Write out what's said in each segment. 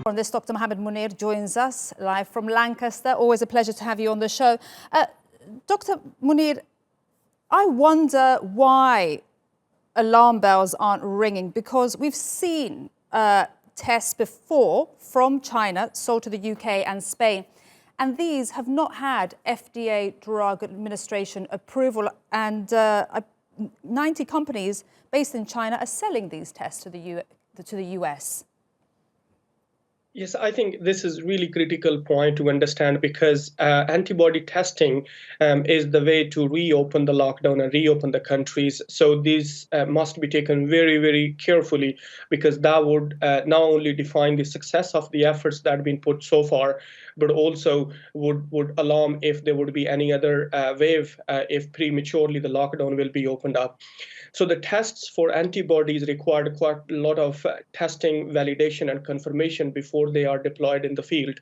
On this, Dr Muhammad Munir joins us live from Lancaster. Always a pleasure to have you on the show. Dr Munir, I wonder why alarm bells aren't ringing, because we've seen tests before from China sold to the UK and Spain, and these have not had FDA Drug Administration approval, and 90 companies based in China are selling these tests to the US. Yes, I think this is really critical point to understand, because antibody testing is the way to reopen the lockdown and reopen the countries. So these must be taken very, very carefully, because that would not only define the success of the efforts that have been put so far, but also would alarm if there would be any other wave if prematurely the lockdown will be opened up. So the tests for antibodies required quite a lot of testing, validation, and confirmation before they are deployed in the field.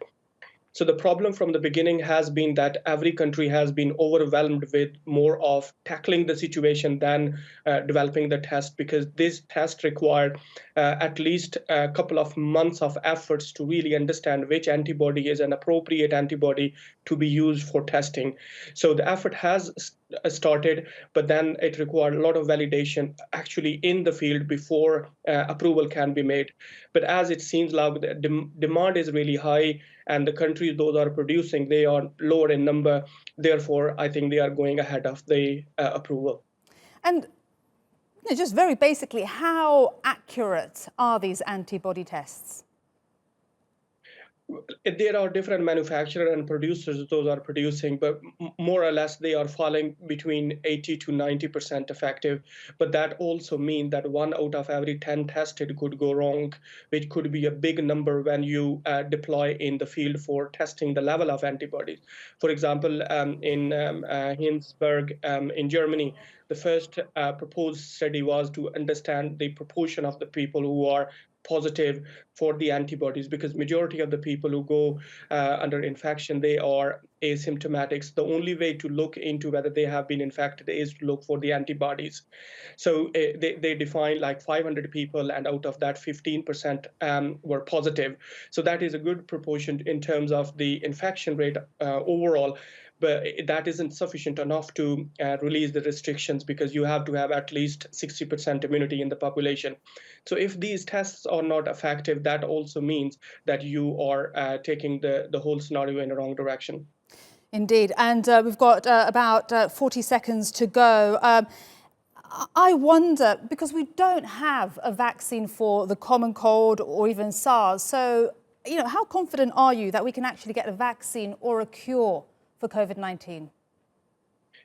So the problem from the beginning has been that every country has been overwhelmed with more of tackling the situation than developing the test, because this test required at least a couple of months of efforts to really understand which antibody is an appropriate antibody to be used for testing. So the effort has started, but then it required a lot of validation actually in the field before approval can be made. But as it seems like the demand is really high, and the countries those are producing, they are lower in number. Therefore, I think they are going ahead of the approval. And just very basically, how accurate are these antibody tests? There are different manufacturers and producers those are producing, but more or less they are falling between 80 to 90% effective. But that also means that 1 out of every 10 tested could go wrong, which could be a big number when you deploy in the field for testing the level of antibodies. For example, in Hinsberg in Germany, the first proposed study was to understand the proportion of the people who are positive for the antibodies, because majority of the people who go under infection, they are asymptomatic. So the only way to look into whether they have been infected is to look for the antibodies. So they define like 500 people, and out of that 15% were positive. So that is a good proportion in terms of the infection rate overall. But that isn't sufficient enough to release the restrictions, because you have to have at least 60% immunity in the population. So if these tests are not effective, that also means that you are taking the whole scenario in the wrong direction. Indeed. And we've got about 40 seconds to go. I wonder, because we don't have a vaccine for the common cold or even SARS, so how confident are you that we can actually get a vaccine or a cure for COVID-19?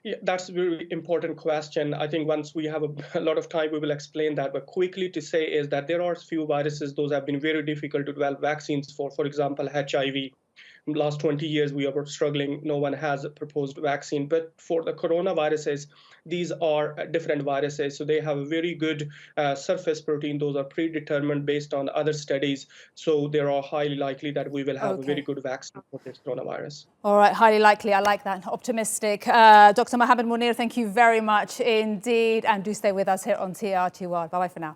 Yeah, that's a very important question. I think once we have a lot of time, we will explain that. But quickly to say is that there are few viruses, those have been very difficult to develop vaccines for example, HIV. In the last 20 years, we are struggling. No one has a proposed vaccine. But for the coronaviruses, these are different viruses. So they have a very good surface protein. Those are predetermined based on other studies. So they are highly likely that we will have a very good vaccine for this coronavirus. All right, highly likely. I like that. Optimistic. Dr Muhammad Munir, thank you very much indeed. And do stay with us here on TRT World. Bye-bye for now.